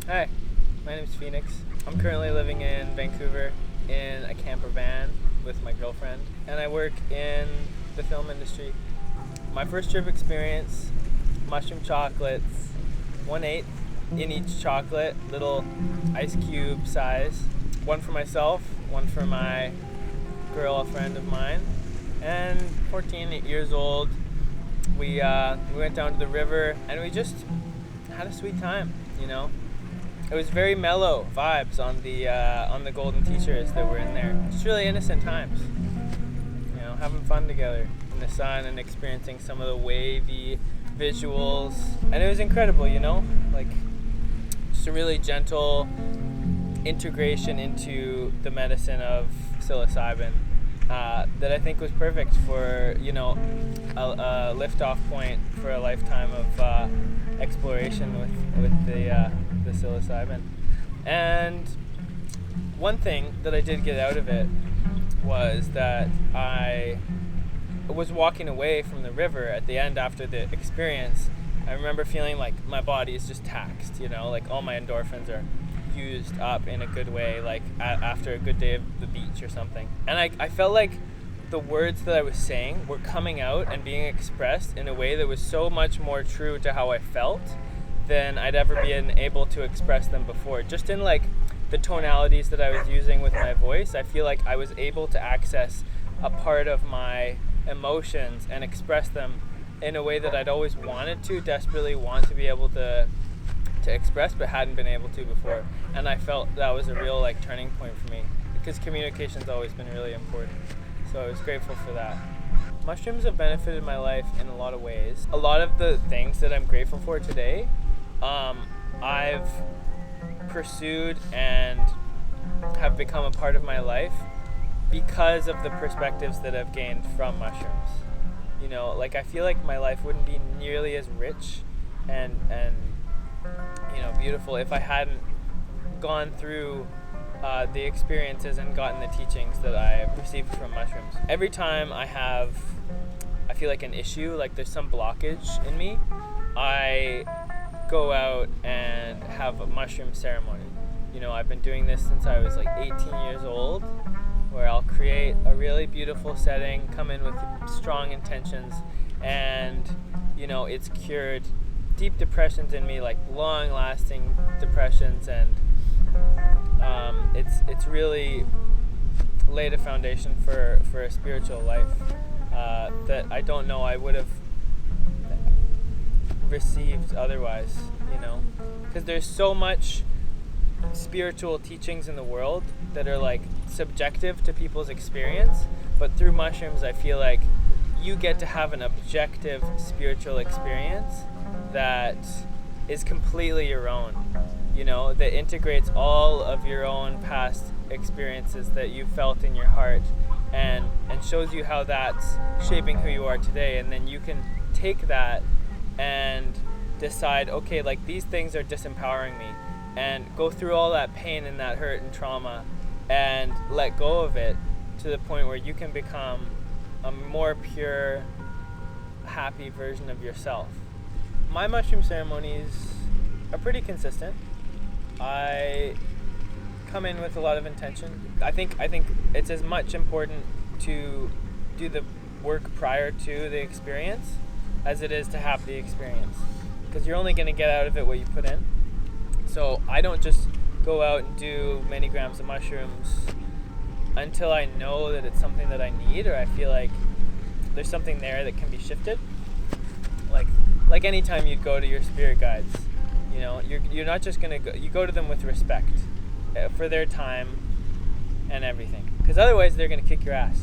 Hi, my name is Phoenix. I'm currently living in Vancouver in a camper van with my girlfriend, and I work in the film industry. My first trip experience, mushroom chocolates, 1/8 in each chocolate, little ice cube size. One for myself, one for my girlfriend of mine, and 14 years old. We went down to the river and we just had a sweet time, you know. It was very mellow vibes on the golden t-shirts that were in there. Just really innocent times, you know, having fun together in the sun and experiencing some of the wavy visuals. And it was incredible, you know, like just a really gentle integration into the medicine of psilocybin that I think was perfect for, you know, a lift-off point for a lifetime of exploration with the psilocybin. And one thing that I did get out of it was that I was walking away from the river at the end after the experience. I remember feeling like my body is just taxed, you know, like all my endorphins are used up in a good way, like after a good day of the beach or something. And I felt like the words that I was saying were coming out and being expressed in a way that was so much more true to how I felt than I'd ever been able to express them before. Just in like the tonalities that I was using with my voice, I feel like I was able to access a part of my emotions and express them in a way that I'd always wanted to, desperately want to be able to express, but hadn't been able to before. And I felt that was a real like turning point for me, because communication's always been really important. So I was grateful for that. Mushrooms have benefited my life in a lot of ways. A lot of the things that I'm grateful for today, I've pursued and have become a part of my life because of the perspectives that I've gained from mushrooms. You know, like I feel like my life wouldn't be nearly as rich and you know, beautiful if I hadn't gone through the experiences and gotten the teachings that I received from mushrooms. Every time I feel like an issue, like there's some blockage in me, I go out and have a mushroom ceremony. You know, I've been doing this since I was like 18 years old, where I'll create a really beautiful setting, come in with strong intentions, and you know, it's cured deep depressions in me, like long-lasting depressions, and it's really laid a foundation for a spiritual life that I don't know I would have received otherwise, you know, because there's so much spiritual teachings in the world that are like subjective to people's experience, but through mushrooms I feel like you get to have an objective spiritual experience that is completely your own, you know, that integrates all of your own past experiences that you felt in your heart and shows you how that's shaping who you are today. And then you can take that and decide, okay, like these things are disempowering me, and go through all that pain and that hurt and trauma and let go of it to the point where you can become a more pure, happy version of yourself. My mushroom ceremonies are pretty consistent. I come in with a lot of intention. I think it's as much important to do the work prior to the experience as it is to have the experience, because you're only going to get out of it what you put in. So I don't just go out and do many grams of mushrooms until I know that it's something that I need, or I feel like there's something there that can be shifted. Like anytime you go to your spirit guides, you know, you're not just gonna go. You go to them with respect for their time and everything, because otherwise they're gonna kick your ass.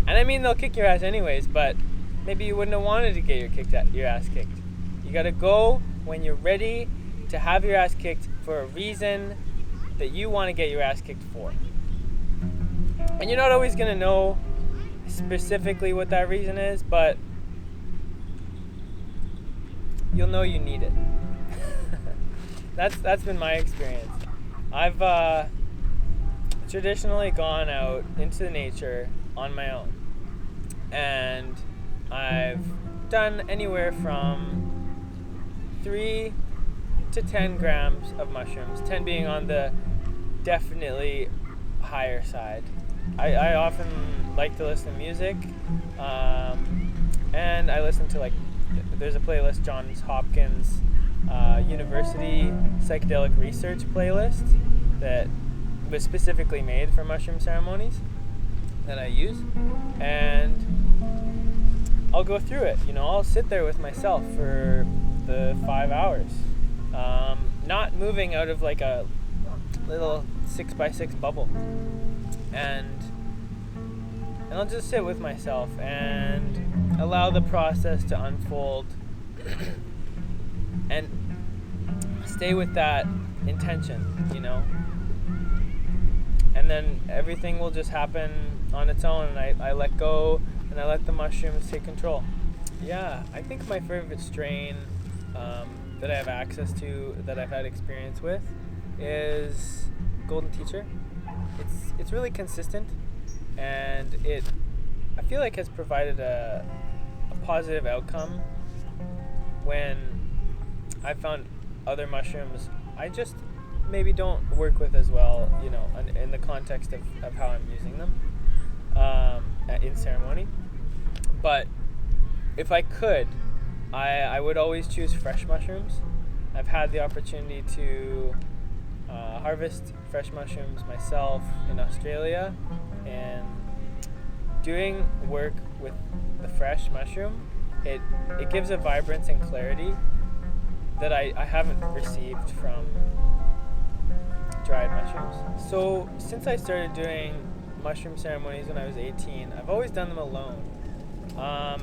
And I mean, they'll kick your ass anyways, but maybe you wouldn't have wanted to get your ass kicked. You gotta go when you're ready to have your ass kicked for a reason that you want to get your ass kicked for. And you're not always going to know specifically what that reason is, but you'll know you need it. That's been my experience. I've traditionally gone out into nature on my own, and I've done anywhere from 3 to 10 grams of mushrooms, 10 being on the definitely higher side. I often like to listen to music, and I listen to, like, there's a playlist, Johns Hopkins University Psychedelic Research playlist that was specifically made for mushroom ceremonies that I use, and I'll go through it. I'll sit there with myself for the 5 hours, not moving out of like a little 6x6 bubble, and I'll just sit with myself and allow the process to unfold and stay with that intention, and then everything will just happen on its own, and I let go and I let the mushrooms take control. Yeah, I think my favorite strain that I have access to, that I've had experience with, is Golden Teacher. It's really consistent, and I feel like has provided a positive outcome when I found other mushrooms I just maybe don't work with as well, in the context of how I'm using them in ceremony. But if I could, I would always choose fresh mushrooms. I've had the opportunity to harvest fresh mushrooms myself in Australia, and doing work with the fresh mushroom, it gives a vibrance and clarity that I haven't received from dried mushrooms. So since I started doing mushroom ceremonies when I was 18, I've always done them alone.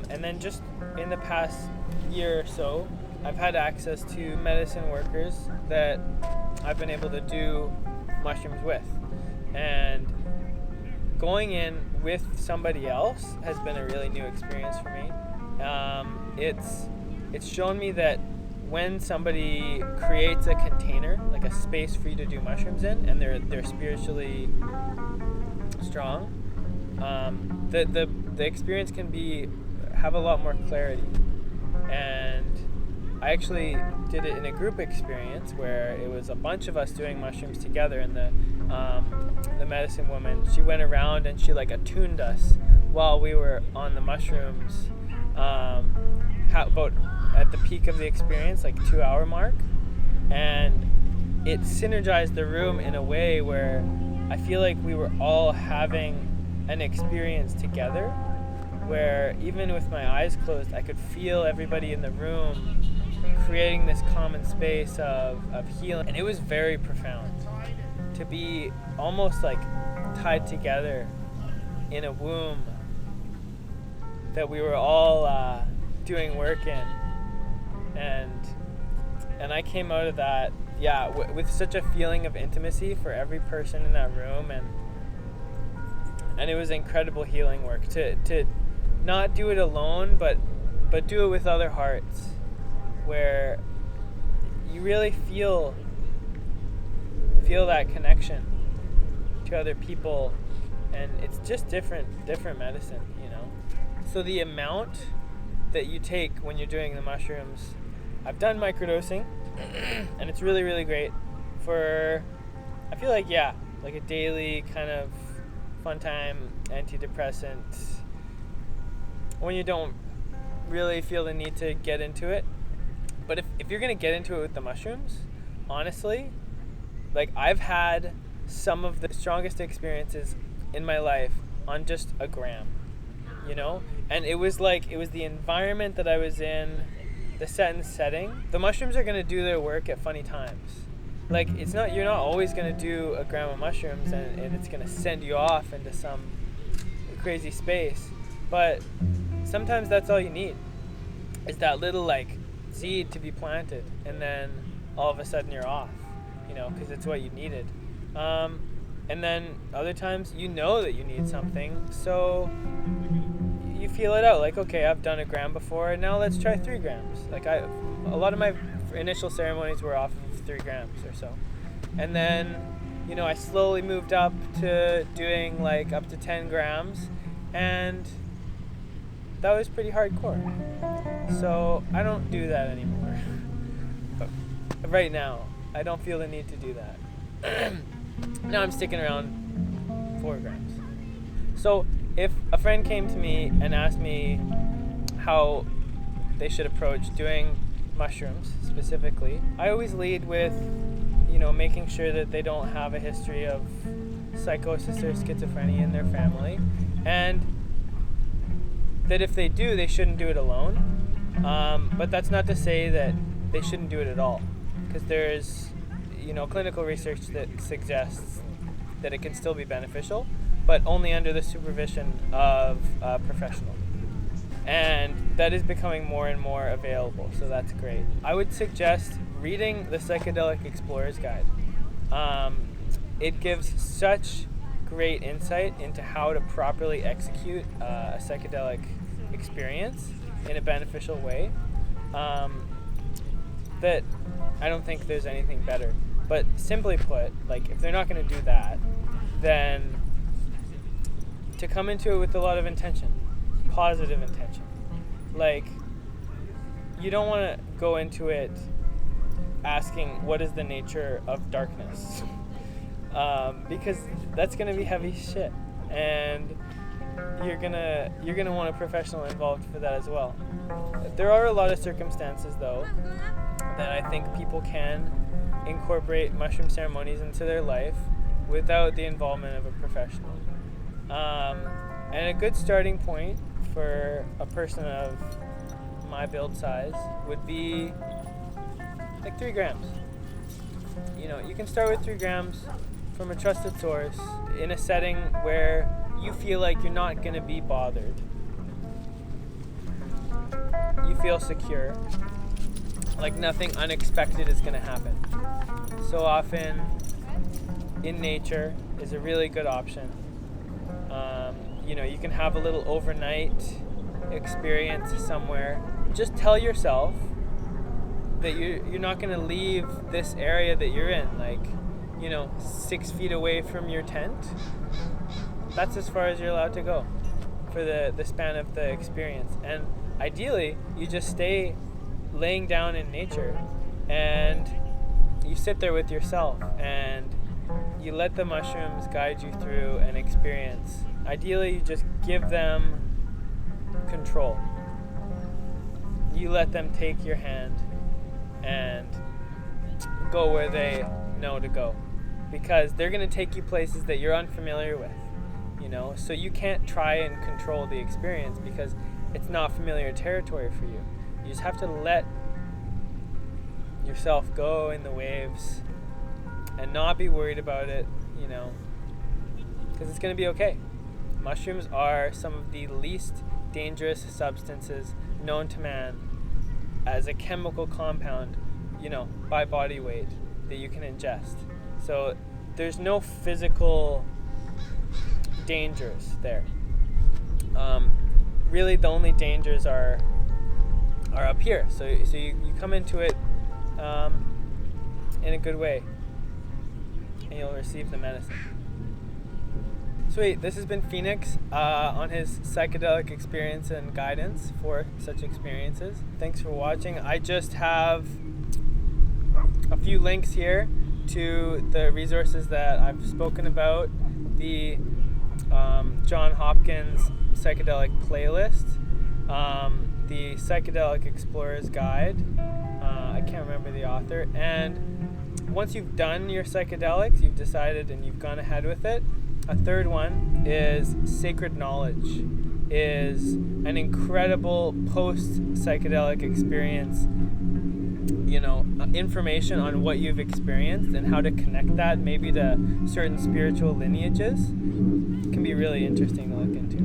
And then just in the past year or so, I've had access to medicine workers that I've been able to do mushrooms with. And going in with somebody else has been a really new experience for me. It's shown me that when somebody creates a container, like a space for you to do mushrooms in, and they're spiritually strong, the experience can have a lot more clarity. And I actually did it in a group experience where it was a bunch of us doing mushrooms together, and the medicine woman, she went around and she like attuned us while we were on the mushrooms, about at the peak of the experience, like 2 hour mark, and it synergized the room in a way where I feel like we were all having an experience together, where even with my eyes closed, I could feel everybody in the room creating this common space of healing. And it was very profound to be almost like tied together in a womb that we were all doing work in. And I came out of that, with such a feeling of intimacy for every person in that room, and it was incredible healing work to not do it alone, but do it with other hearts, where you really feel that connection to other people, and it's just different medicine, So the amount that you take when you're doing the mushrooms, I've done microdosing, and it's really, really great for, I feel like, like a daily kind of fun time antidepressant when you don't really feel the need to get into it. But if you're going to get into it with the mushrooms, honestly, like, I've had some of the strongest experiences in my life on just a gram, And it was the environment that I was in, the set and setting. The mushrooms are going to do their work at funny times. Like, you're not always going to do a gram of mushrooms and it's going to send you off into some crazy space. But sometimes that's all you need, is that little, seed to be planted, and then all of a sudden you're off, because it's what you needed. And then other times that you need something, so you feel it out, like, okay, I've done a gram before, and now let's try 3 grams. A lot of my initial ceremonies were off of 3 grams or so. And then, I slowly moved up to doing up to 10 grams, and that was pretty hardcore. So I don't do that anymore. right now. I don't feel the need to do that. Now I'm sticking around 4 grams. So if a friend came to me and asked me how they should approach doing mushrooms specifically, I always lead with, making sure that they don't have a history of psychosis or schizophrenia in their family, and that if they do, they shouldn't do it alone. But that's not to say that they shouldn't do it at all, because there's clinical research that suggests that it can still be beneficial, but only under the supervision of a professional. And that is becoming more and more available, so that's great. I would suggest reading the Psychedelic Explorer's Guide. It gives such great insight into how to properly execute a psychedelic experience in a beneficial way, that I don't think there's anything better. But simply put, if they're not going to do that, then to come into it with a lot of intention, positive intention. You don't want to go into it asking what is the nature of darkness, because that's going to be heavy shit, and you're gonna want a professional involved for that as well. There are a lot of circumstances, though, that I think people can incorporate mushroom ceremonies into their life without the involvement of a professional. And a good starting point for a person of my build size would be 3 grams. You can start with 3 grams from a trusted source in a setting where you feel like you're not going to be bothered. You feel secure, like nothing unexpected is going to happen. So often in nature is a really good option. You can have a little overnight experience somewhere. Just tell yourself that you're not going to leave this area that you're in, 6 feet away from your tent. That's as far as you're allowed to go for the span of the experience. And ideally, you just stay laying down in nature and you sit there with yourself and you let the mushrooms guide you through an experience. Ideally, you just give them control. You let them take your hand and go where they know to go, because they're going to take you places that you're unfamiliar with, so you can't try and control the experience because it's not familiar territory for you. You just have to let yourself go in the waves and not be worried about it, because it's going to be okay. Mushrooms are some of the least dangerous substances known to man as a chemical compound, by body weight that you can ingest. So there's no physical dangers there. Really, the only dangers are up here. So you come into it in a good way, and you'll receive the medicine. Sweet. This has been Pheonix on his psychedelic experience and guidance for such experiences. Thanks for watching. I just have a few links here to the resources that I've spoken about. The John Hopkins psychedelic playlist, the Psychedelic Explorer's Guide. I can't remember the author. And once you've done your psychedelics, you've decided and you've gone ahead with it, a third one is Sacred Knowledge. Is an incredible post-psychedelic experience, information on what you've experienced and how to connect that maybe to certain spiritual lineages. It can be really interesting to look into.